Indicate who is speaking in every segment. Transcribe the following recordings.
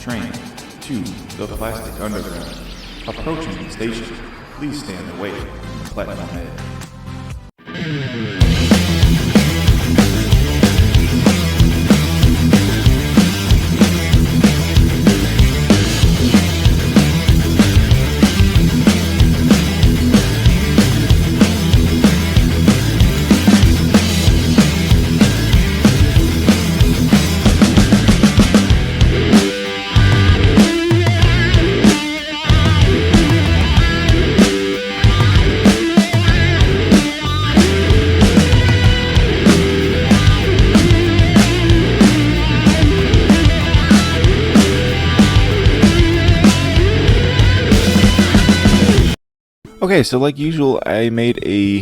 Speaker 1: Train to the Plastic Underground. Approaching the station. Please stand away from the platform edge. Okay, so like usual, I made a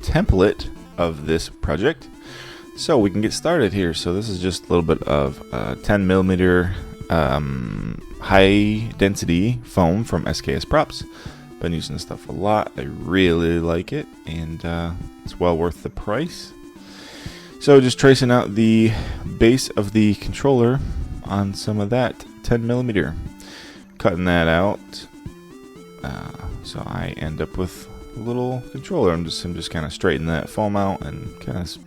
Speaker 1: template of this project, so we can get started here. So this is just a little bit of 10 millimeter high density foam from SKS Props. Been using this stuff a lot. I really like it, and it's well worth the price. So just tracing out the base of the controller on some of that 10 millimeter, cutting that out. So I end up with a little controller. I'm just kind of straightening that foam out and kind of.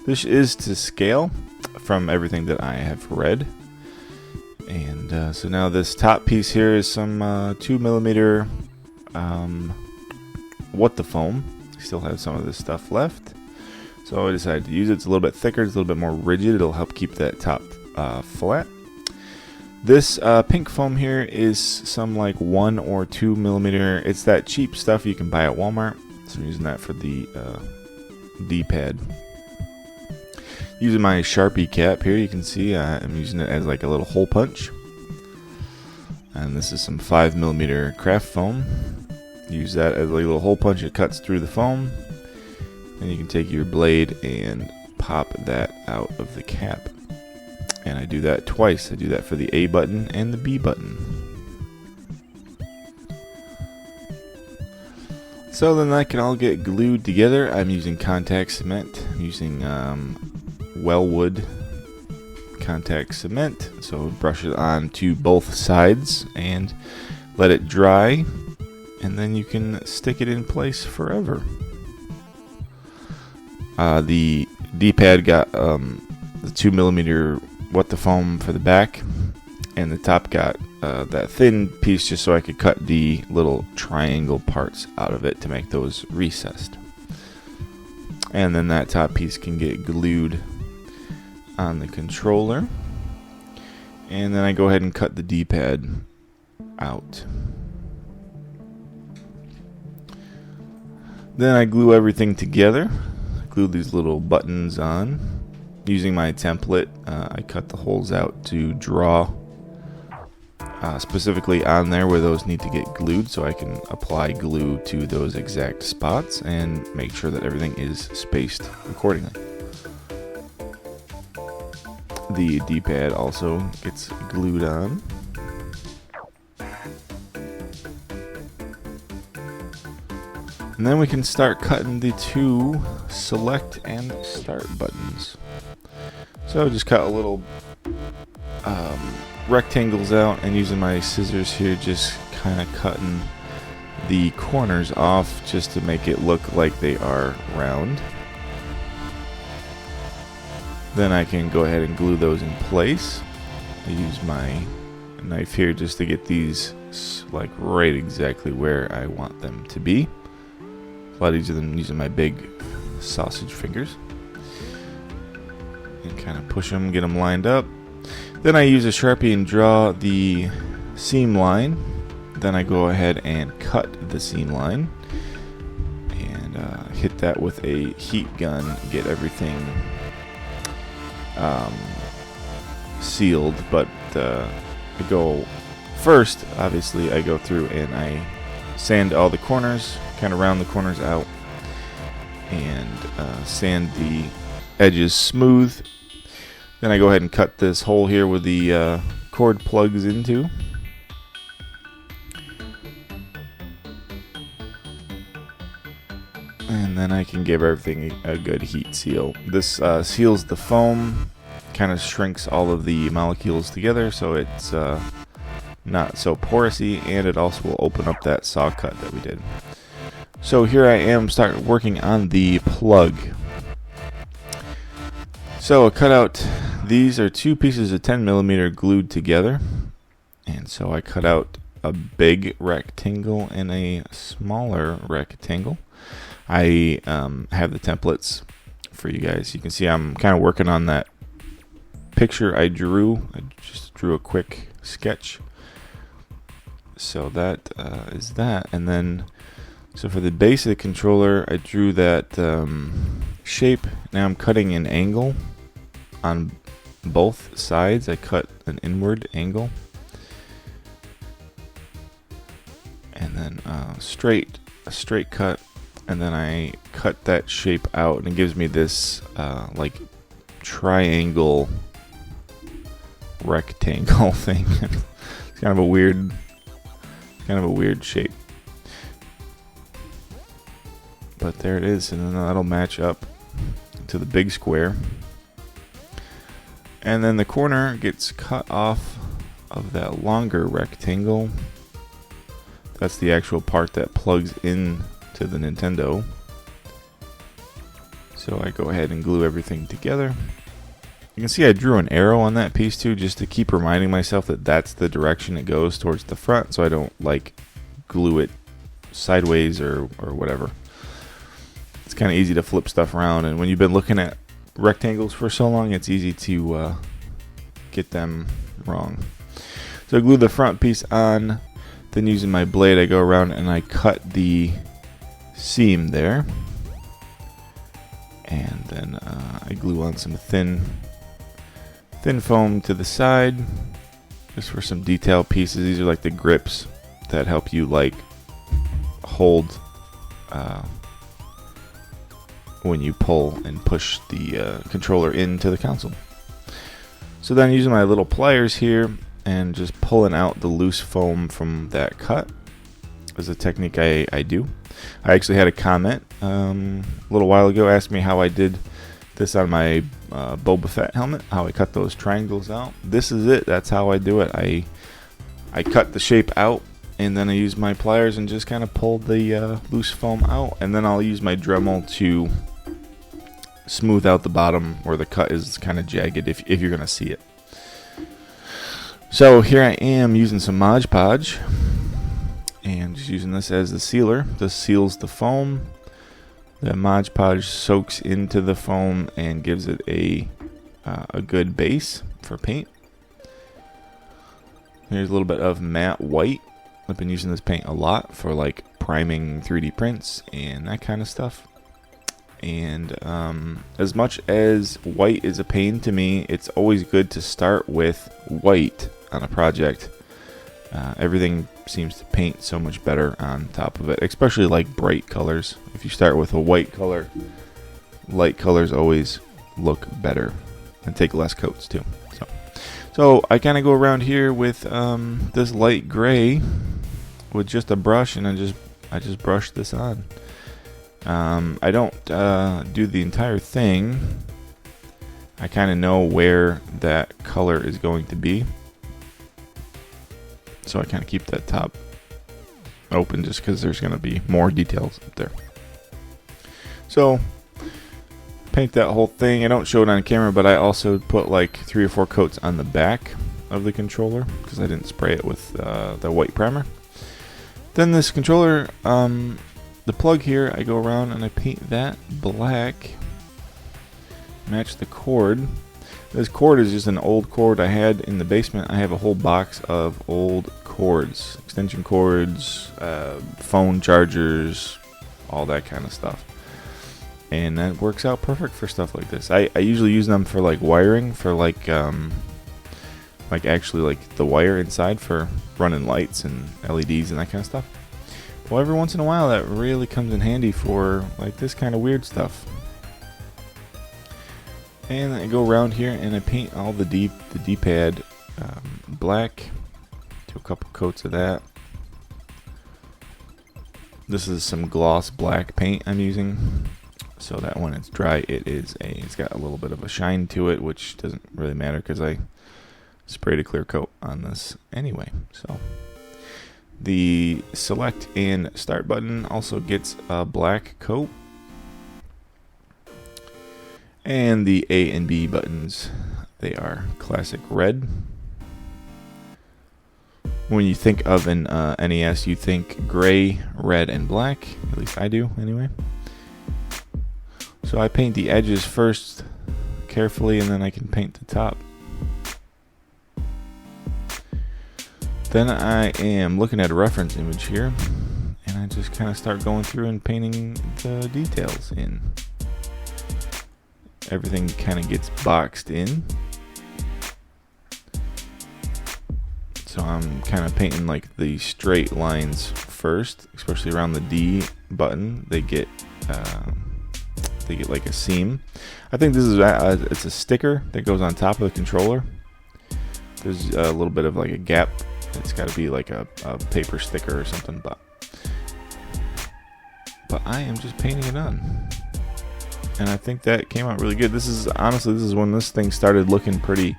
Speaker 1: This is to scale from everything that I have read. And so now this top piece here is some 2 millimeter what the foam. Still have some of this stuff left. So I decided to use it. It's a little bit thicker. It's a little bit more rigid. It'll help keep that top flat. This pink foam here is some like 1 or 2 millimeter. It's that cheap stuff you can buy at Walmart. So I'm using that for the D-pad. Using my Sharpie cap here, you can see I'm using it as like a little hole punch. And this is some 5 millimeter craft foam. Use that as a little hole punch. It cuts through the foam. And you can take your blade and pop that out of the cap. And I do that twice. I do that for the A button and the B button. So then that can all get glued together. I'm using contact cement. I'm using Wellwood contact cement. So brush it on to both sides and let it dry. And then you can stick it in place forever. The D-pad got the 2 millimeter what the foam for the back, and the top got that thin piece just so I could cut the little triangle parts out of it to make those recessed. And then that top piece can get glued on the controller. And then I go ahead and cut the D-pad out. Then I glue everything together. Glue these little buttons on. Using my template, I cut the holes out to draw specifically on there where those need to get glued, so I can apply glue to those exact spots and make sure that everything is spaced accordingly. The D-pad also gets glued on. And then we can start cutting the 2 select and start buttons. So just cut a little rectangles out, and using my scissors here, just kind of cutting the corners off just to make it look like they are round. Then I can go ahead and glue those in place. I use my knife here just to get these like right exactly where I want them to be. A lot easier than using my big sausage fingers. And kind of push them, get them lined up. Then I use a Sharpie and draw the seam line. Then I go ahead and cut the seam line and hit that with a heat gun, get everything sealed. But I go first, obviously I go through and I sand all the corners, kind of round the corners out, and sand the edges smooth. Then I go ahead and cut this hole here where the cord plugs into. And then I can give everything a good heat seal. This seals the foam kind of shrinks all of the molecules together so it's not so porousy, and it also will open up that saw cut that we did. So here I am starting working on the plug. So I cut out, these are 2 pieces of 10mm glued together, and so I cut out a big rectangle and a smaller rectangle. I have the templates for you guys. You can see I'm kind of working on that picture I drew. I just drew a quick sketch. So that is that. And then, so for the base of the controller, I drew that shape. Now I'm cutting an angle on both sides. I cut an inward angle. And then a straight cut. And then I cut that shape out, and it gives me this like triangle rectangle thing. It's kind of a weird shape, but there it is, and then that'll match up to the big square. And then the corner gets cut off of that longer rectangle. That's the actual part that plugs in to the Nintendo. So I go ahead and glue everything together. You can see I drew an arrow on that piece too, just to keep reminding myself that that's the direction it goes, towards the front, so I don't like glue it sideways or whatever. It's kind of easy to flip stuff around, and when you've been looking at rectangles for so long, it's easy to get them wrong. So I glue the front piece on, then using my blade I go around and I cut the seam there, and then I glue on some thin foam to the side, just for some detail pieces. These are like the grips that help you like hold when you pull and push the controller into the console. So then using my little pliers here and just pulling out the loose foam from that cut is a technique I do. I actually had a comment a little while ago asked me how I did this on my Boba Fett helmet, how I cut those triangles out. This is it. That's how I do it. I cut the shape out, and then I use my pliers and just kind of pull the loose foam out, and then I'll use my Dremel to smooth out the bottom where the cut is kind of jagged, if you're gonna see it. So here I am using some Mod Podge and just using this as the sealer. This seals the foam. The Mod Podge soaks into the foam and gives it a good base for paint. Here's a little bit of matte white. I've been using this paint a lot for like priming 3D prints and that kind of stuff. And as much as white is a pain to me, it's always good to start with white on a project. Everything seems to paint so much better on top of it, especially like bright colors. If you start with a white color, light colors always look better and take less coats too. So I kind of go around here with this light gray with just a brush, and I just brush this on. I don't do the entire thing. I kind of know where that color is going to be, so I kind of keep that top open just because there's going to be more details up there. So paint that whole thing. I don't show it on camera, but I also put like 3 or 4 coats on the back of the controller because I didn't spray it with the white primer. Then this controller, the plug here, I go around and I paint that black, match the cord. This cord is just an old cord I had in the basement. I have a whole box of old cords, extension cords, phone chargers, all that kind of stuff. And that works out perfect for stuff like this. I usually use them for like wiring, for like actually like the wire inside for running lights and LEDs and that kind of stuff. Well, every once in a while that really comes in handy for like this kind of weird stuff. And I go around here and I paint all the D-pad black. Do a couple coats of that. This is some gloss black paint I'm using. so that when it's dry, it's got a little bit of a shine to it, which doesn't really matter because I sprayed a clear coat on this anyway. So the select and start button also gets a black coat, and the A and B buttons, they are classic red. When you think of an NES, you think gray, red, and black. At least I do, anyway. So I paint the edges first carefully, and then I can paint the top. Then I am looking at a reference image here, and I just kind of start going through and painting the details in. Everything kind of gets boxed in. So I'm kind of painting like the straight lines first, especially around the D button. They get like a seam. I think this is it's a sticker that goes on top of the controller. There's a little bit of like a gap. It's got to be like a paper sticker or something, but I am just painting it on, and I think that came out really good. This is when this thing started looking pretty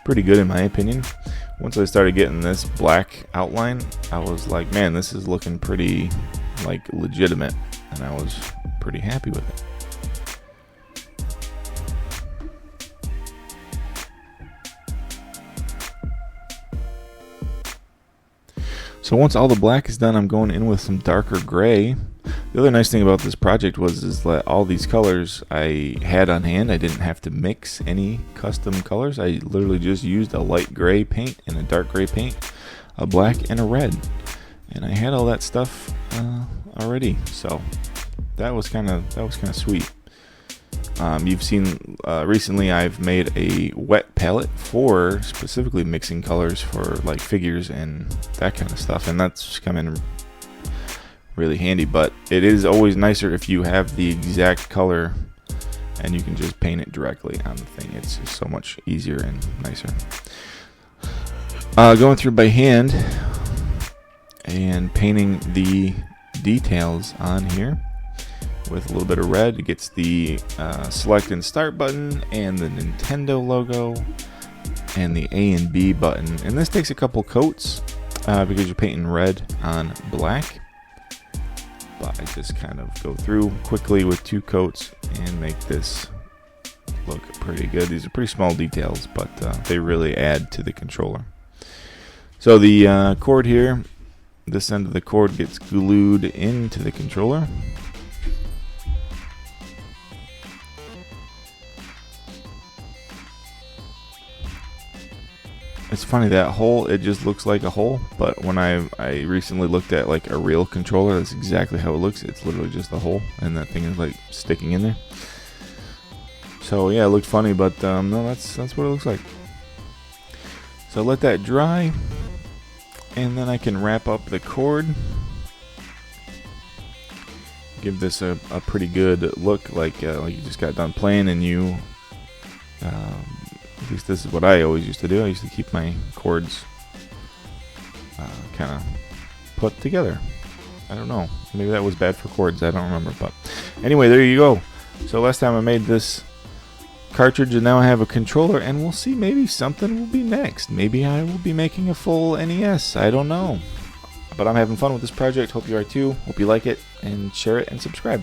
Speaker 1: good in my opinion. Once I started getting this black outline, I was like, man, this is looking pretty like legitimate, and I was pretty happy with it. So once all the black is done, I'm going in with some darker gray. The other nice thing about this project is that all these colors I had on hand. I didn't have to mix any custom colors. I literally just used a light gray paint and a dark gray paint, a black and a red, and I had all that stuff already. So that was kind of sweet. You've seen recently I've made a wet palette for specifically mixing colors for like figures and that kind of stuff, and that's come in really handy. But it is always nicer if you have the exact color and you can just paint it directly on the thing. It's just so much easier and nicer. Going through by hand and painting the details on here with a little bit of red. It gets the select and start button and the Nintendo logo and the A and B button. And this takes a couple coats because you're painting red on black. But I just kind of go through quickly with 2 coats and make this look pretty good. These are pretty small details, but they really add to the controller. So the cord here, this end of the cord gets glued into the controller. It's funny, that hole, it just looks like a hole, but when I recently looked at like a real controller, that's exactly how it looks. It's literally just a hole, and that thing is like sticking in there. So yeah, it looked funny, but no, that's what it looks like. So let that dry, and then I can wrap up the cord. Give this a pretty good look, like you just got done playing, and you. At least this is what I always used to do. I used to keep my cords kind of put together. I don't know. Maybe that was bad for cords. I don't remember. But anyway, there you go. So last time I made this cartridge, and now I have a controller, and we'll see. Maybe something will be next. Maybe I will be making a full NES. I don't know. But I'm having fun with this project. Hope you are too. Hope you like it, and share it and subscribe.